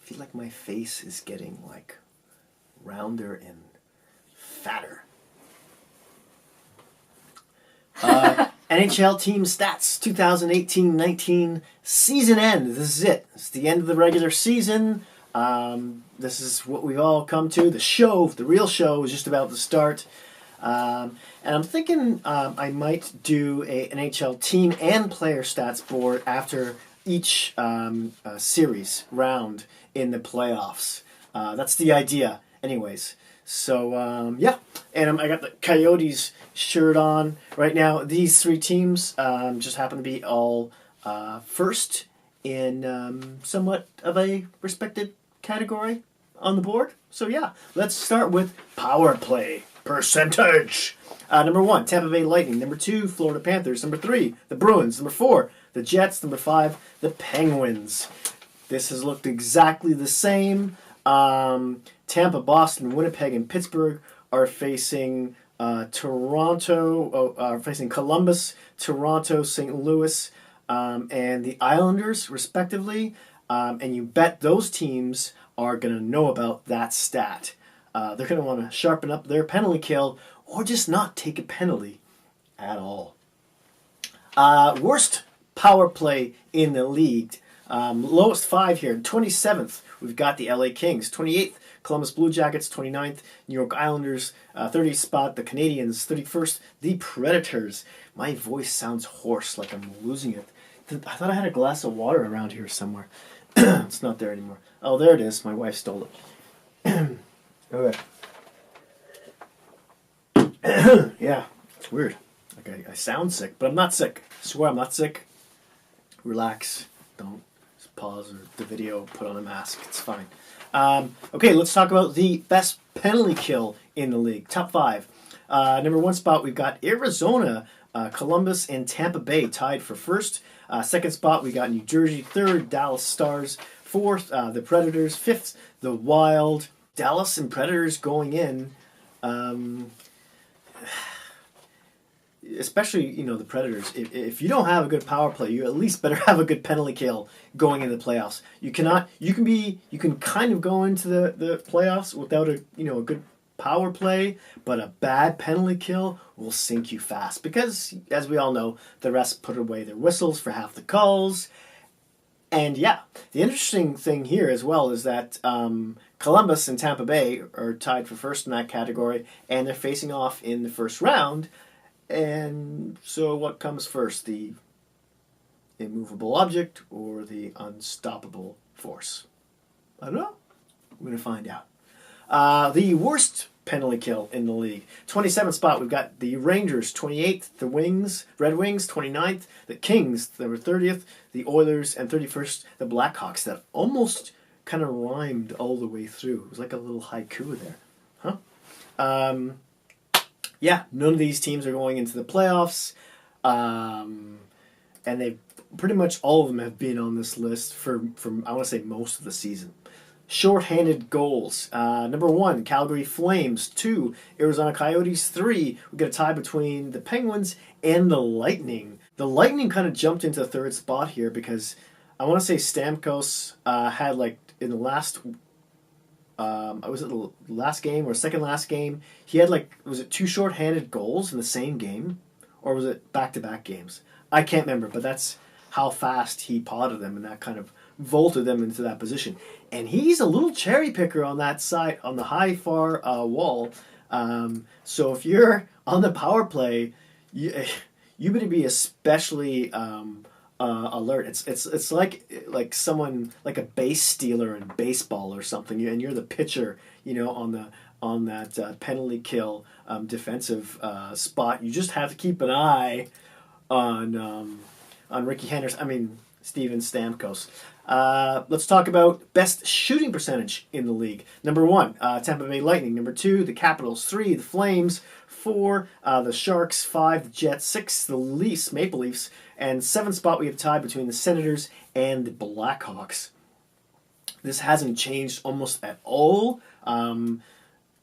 feel like my face is getting like rounder and fatter. NHL team stats 2018-19 season end. This is it. It's the end of the regular season. This is what we've all come to. The show, the real show, is just about to start. And I'm thinking I might do a NHL team and player stats board after each series round in the playoffs. That's the idea, anyways. So, yeah. And I got the Coyotes shirt on right now. These three teams just happen to be all first in somewhat of a respected category on the board. So, yeah. Let's start with power play percentage. Number 1, Tampa Bay Lightning. Number 2, Florida Panthers. Number 3, the Bruins. Number 4, the Jets. Number 5, the Penguins. This has looked exactly the same. Tampa, Boston, Winnipeg, and Pittsburgh are facing facing Columbus, Toronto, St. Louis, and the Islanders, respectively. And you bet those teams are going to know about that stat. They're going to want to sharpen up their penalty kill or just not take a penalty at all. Worst power play in the league. Lowest 5 here. 27th, we've got the LA Kings. 28th, Columbus Blue Jackets. 29th, New York Islanders. 30th spot, the Canadians. 31st, the Predators. My voice sounds hoarse, like I'm losing it. I thought I had a glass of water around here somewhere. It's not there anymore. Oh, there it is. My wife stole it. Okay. Yeah, it's weird. Like I sound sick, but I'm not sick. I swear I'm not sick. Relax. Don't pause the video, put on a mask. It's fine. Okay, let's talk about the best penalty kill in the league. Top 5. Number 1 spot, we've got Arizona, Columbus, and Tampa Bay tied for first. Second spot, we got New Jersey. Third, Dallas Stars. Fourth, the Predators. Fifth, the Wild. Dallas and Predators going in. Especially, the Predators. If you don't have a good power play, you at least better have a good penalty kill going into the playoffs. You can kind of go into the playoffs without a good power play, but a bad penalty kill will sink you fast because, as we all know, the refs put away their whistles for half the calls. And yeah, the interesting thing here as well is that Columbus and Tampa Bay are tied for first in that category, and they're facing off in the first round. And so what comes first, the immovable object or the unstoppable force? I don't know. We're going to find out. The worst penalty kill in the league. 27th spot, we've got the Rangers. 28th, the Red Wings. 29th, the Kings. They were 30th, the Oilers. And 31st, the Blackhawks. That almost kind of rhymed all the way through. It was like a little haiku there. Huh? Yeah, none of these teams are going into the playoffs. And they pretty much all of them have been on this list for I want to say most of the season. Short-handed goals. Number 1, Calgary Flames. 2, Arizona Coyotes. 3, we got a tie between the Penguins and the Lightning. The Lightning kind of jumped into third spot here because I want to say Stamkos had in the last... was it the last game or second last game? He had was it 2 short-handed goals in the same game? Or was it back-to-back games? I can't remember, but that's how fast he potted them, and that kind of vaulted them into that position. And he's a little cherry picker on that side, on the high far wall. So if you're on the power play, you better be especially alert. It's like someone like a base stealer in baseball or something, and you're the pitcher, on that penalty kill defensive spot. You just have to keep an eye on Ricky Henderson. I mean Steven Stamkos. Let's talk about best shooting percentage in the league. Number 1, Tampa Bay Lightning. Number 2, the Capitals. 3, the Flames. 4, the Sharks. 5, the Jets. 6, the Maple Leafs. And 7th spot, we have tied between the Senators and the Blackhawks. This hasn't changed almost at all,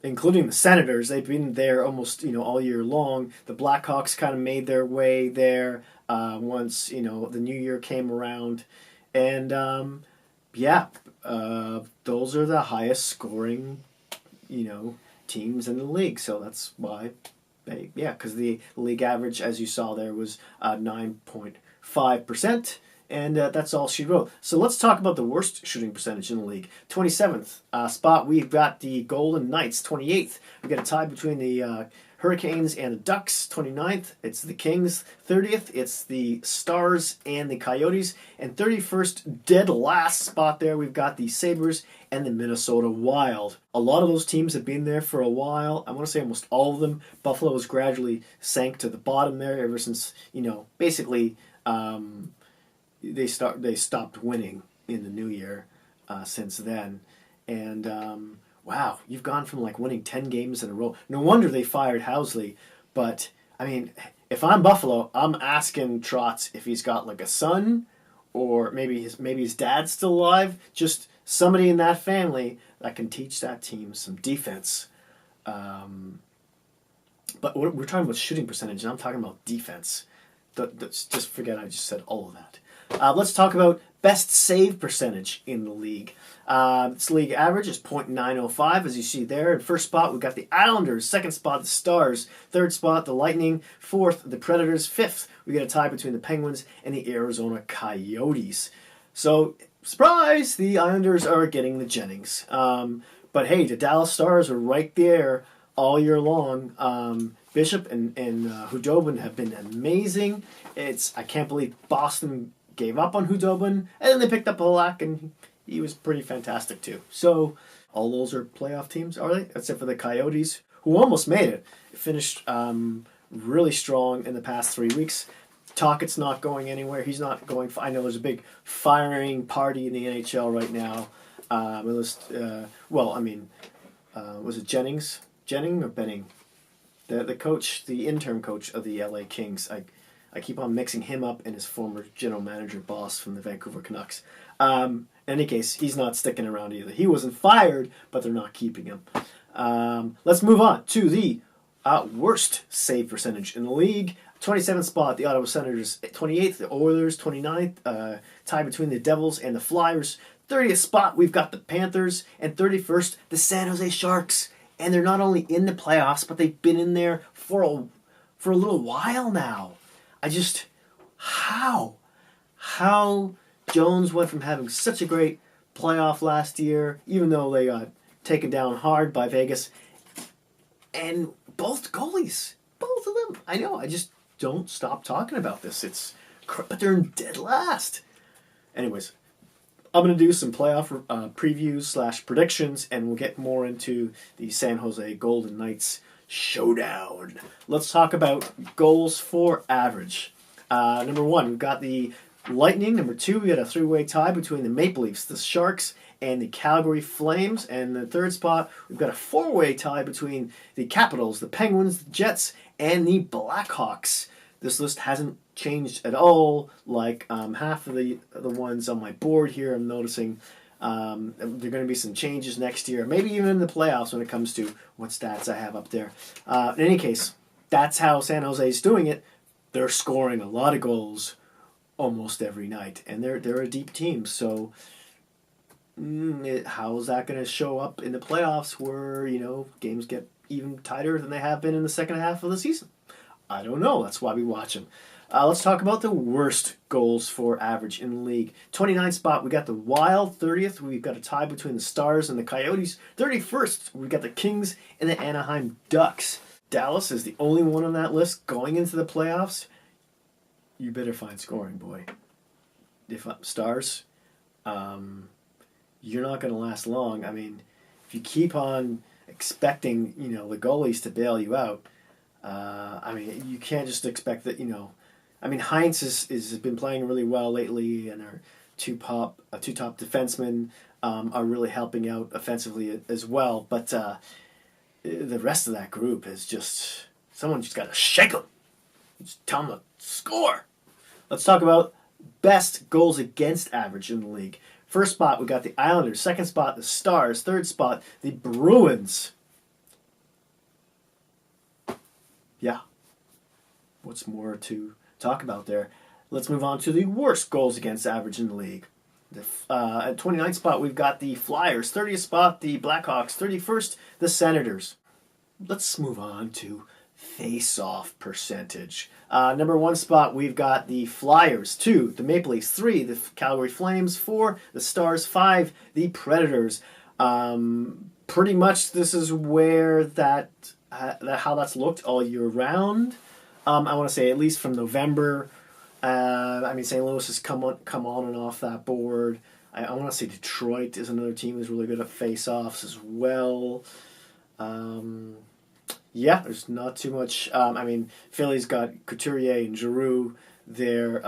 including the Senators. They've been there almost all year long. The Blackhawks kind of made their way there once the new year came around. And Yeah, those are the highest scoring, teams in the league. So that's why because the league average, as you saw there, was 9.5%, and that's all she wrote. So let's talk about the worst shooting percentage in the league. 27th spot, we've got the Golden Knights. 28th, we've got a tie between the Hurricanes and the Ducks. 29th, it's the Kings. 30th, it's the Stars and the Coyotes. And 31st, dead last spot there, we've got the Sabres and the Minnesota Wild. A lot of those teams have been there for a while. I want to say almost all of them. Buffalo has gradually sank to the bottom there ever since, basically they stopped winning in the new year since then. And wow, you've gone from winning 10 games in a row. No wonder they fired Housley. But, I mean, if I'm Buffalo, I'm asking Trotz if he's got a son or maybe his dad's still alive. Just somebody in that family that can teach that team some defense. But we're talking about shooting percentage, and I'm talking about defense. Just forget I just said all of that. Let's talk about best save percentage in the league. This league average is .905, as you see there. In first spot, we've got the Islanders. Second spot, the Stars. Third spot, the Lightning. Fourth, the Predators. Fifth, we get a tie between the Penguins and the Arizona Coyotes. So, surprise, the Islanders are getting the Jennings. But hey, the Dallas Stars are right there all year long. Bishop and Hudobin have been amazing. I can't believe Boston gave up on Hudobin, and then they picked up Halak, and he was pretty fantastic too. So all those are playoff teams, are they? Except for the Coyotes, who almost made it. Finished really strong in the past 3 weeks. Tocchet's not going anywhere. He's not going. I know there's a big firing party in the NHL right now. Was it Jennings or Benning? The coach, the interim coach of the LA Kings. I keep on mixing him up and his former general manager boss from the Vancouver Canucks. In any case, he's not sticking around either. He wasn't fired, but they're not keeping him. Let's move on to the worst save percentage in the league. 27th spot, the Ottawa Senators. 28th, the Oilers. 29th, tie between the Devils and the Flyers. 30th spot, we've got the Panthers. And 31st, the San Jose Sharks. And they're not only in the playoffs, but they've been in there for a little while now. How Jones went from having such a great playoff last year, even though they got taken down hard by Vegas, and both goalies, both of them. I know, I just don't stop talking about this. But they're in dead last. Anyways, I'm going to do some playoff previews / predictions, and we'll get more into the San Jose Golden Knights showdown. Let's talk about goals for average. Number 1, we've got the Lightning. Number 2, we got a 3-way tie between the Maple Leafs, the Sharks, and the Calgary Flames. And the third spot, we've got a 4-way tie between the Capitals, the Penguins, the Jets, and the Blackhawks. This list hasn't changed at all. Half of the ones on my board here, I'm noticing there are going to be some changes next year, maybe even in the playoffs when it comes to what stats I have up there. In any case, that's how San Jose is doing it. They're scoring a lot of goals almost every night, and they're a deep team. So how is that going to show up in the playoffs where games get even tighter than they have been in the second half of the season? I don't know. That's why we watch them. Let's talk about the worst goals for average in the league. 29th spot, we got the Wild. 30th, we've got a tie between the Stars and the Coyotes. 31st, we got the Kings and the Anaheim Ducks. Dallas is the only one on that list going into the playoffs. You better find scoring, boy. If Stars, you're not going to last long. I mean, if you keep on expecting, the goalies to bail you out, you can't just expect that, Heinz has been playing really well lately, and our two top defensemen are really helping out offensively as well. But the rest of that group is just, someone just got to shake them. Just tell them to score. Let's talk about best goals against average in the league. First spot, we got the Islanders. Second spot, the Stars. Third spot, the Bruins. Yeah. What's more to talk about there? Let's move on to the worst goals against average in the league. At 29th spot, we've got the Flyers. 30th spot, the Blackhawks. 31st, the Senators. Let's move on to face-off percentage. Number 1 spot, we've got the Flyers. 2, the Maple Leafs. 3, the Calgary Flames. 4, the Stars. 5, the Predators. Pretty much this is where how that's looked all year round. I want to say at least from November. St. Louis has come on and off that board. I want to say Detroit is another team who's really good at face-offs as well. There's not too much. Philly's got Couturier and Giroux. They're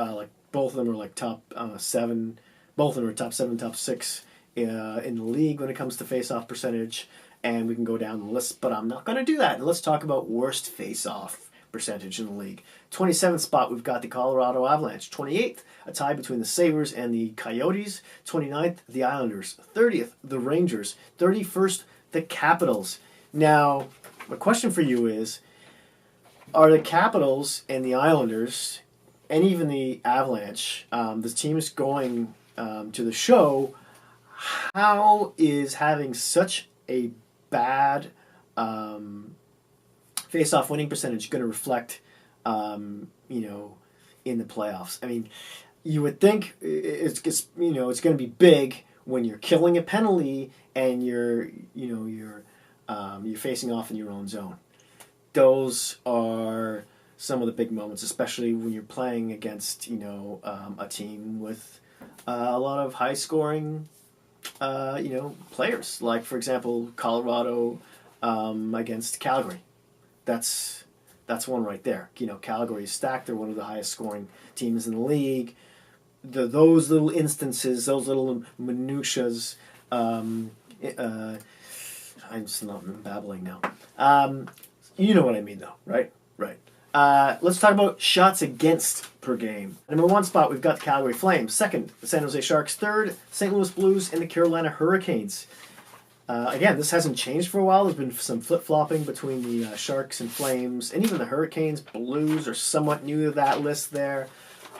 both of them are top 7. Both of them are top 7, top 6 in the league when it comes to face-off percentage. And we can go down the list, but I'm not going to do that. Let's talk about worst face-off percentage in the league. 27th spot, we've got the Colorado Avalanche. 28th, a tie between the Sabres and the Coyotes. 29th, the Islanders. 30th, the Rangers. 31st, the Capitals. Now, my question for you is, are the Capitals and the Islanders, and even the Avalanche, the teams going to the show, how is having such a bad face-off winning percentage going to reflect, in the playoffs? I mean, you would think it's going to be big when you're killing a penalty and you're facing off in your own zone. Those are some of the big moments, especially when you're playing against a team with a lot of high-scoring players. Like, for example, Colorado against Calgary. That's one right there. Calgary is stacked. They're one of the highest scoring teams in the league. Those little instances, those little minutiaes, I'm just not babbling now. You know what I mean, though, right? Right. Let's talk about shots against per game. Number 1 spot, we've got the Calgary Flames. 2nd, the San Jose Sharks. 3rd, St. Louis Blues and the Carolina Hurricanes. Again, this hasn't changed for a while. There's been some flip-flopping between the Sharks and Flames, and even the Hurricanes. Blues are somewhat new to that list there.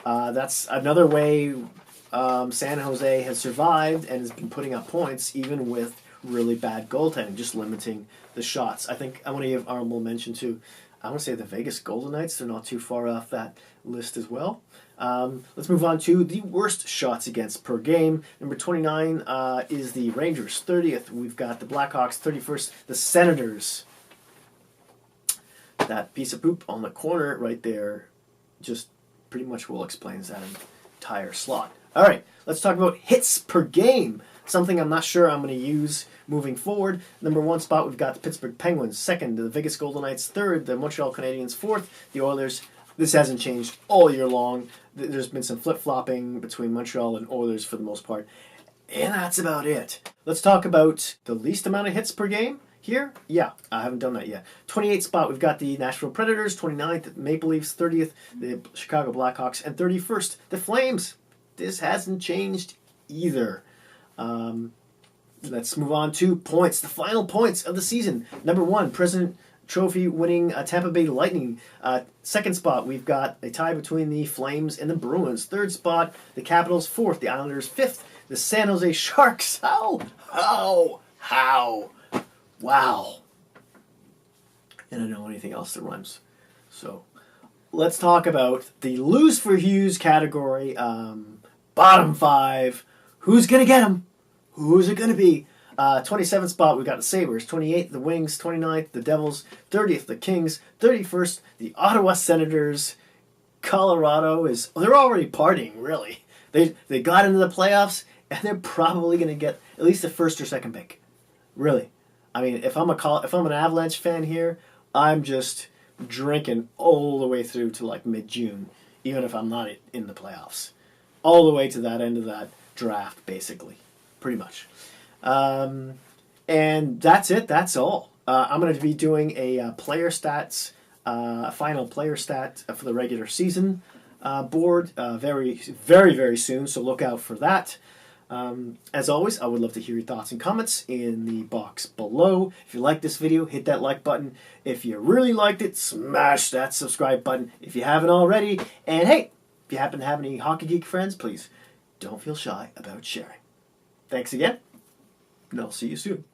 That's another way San Jose has survived and has been putting up points, even with really bad goaltending, just limiting the shots. I think I want to give honorable mention to, I want to say the Vegas Golden Knights. They're not too far off that list as well. Let's move on to the worst shots against per game. Number 29 is the Rangers. 30th, we've got the Blackhawks. 31st, the Senators. That piece of poop on the corner right there just pretty much will explain that entire slot. All right, let's talk about hits per game. Something I'm not sure I'm going to use moving forward. Number 1 spot, we've got the Pittsburgh Penguins. 2nd, the Vegas Golden Knights. 3rd, the Montreal Canadiens. 4th, the Oilers. This hasn't changed all year long. There's been some flip-flopping between Montreal and Oilers for the most part. And that's about it. Let's talk about the least amount of hits per game here. Yeah, I haven't done that yet. 28th spot, we've got the Nashville Predators. 29th, the Maple Leafs. 30th, the Chicago Blackhawks. And 31st, the Flames. This hasn't changed either. Let's move on to points. The final points of the season. Number 1, President Trophy winning Tampa Bay Lightning. 2nd spot, we've got a tie between the Flames and the Bruins. 3rd spot, the Capitals. 4th, the Islanders. 5th, the San Jose Sharks. How? Wow. And I don't know anything else that rhymes. So let's talk about the lose for Hughes category. Bottom 5. Who's going to get them? Who's it going to be? 27th spot, we've got the Sabres. 28th, the Wings. 29th, the Devils. 30th, the Kings. 31st, the Ottawa Senators. Colorado is... they're already partying, really. They got into the playoffs, and they're probably going to get at least the first or second pick. Really. I mean, if I'm an Avalanche fan here, I'm just drinking all the way through to mid-June, even if I'm not in the playoffs. All the way to that end of that draft, basically. Pretty much. And that's it. That's all. I'm going to be doing a player stats, final player stat for the regular season board very, very, very soon, so look out for that. As always, I would love to hear your thoughts and comments in the box below. If you like this video, hit that like button. If you really liked it, smash that subscribe button if you haven't already. And hey, if you happen to have any Hockey Geek friends, please don't feel shy about sharing. Thanks again, and I'll see you soon.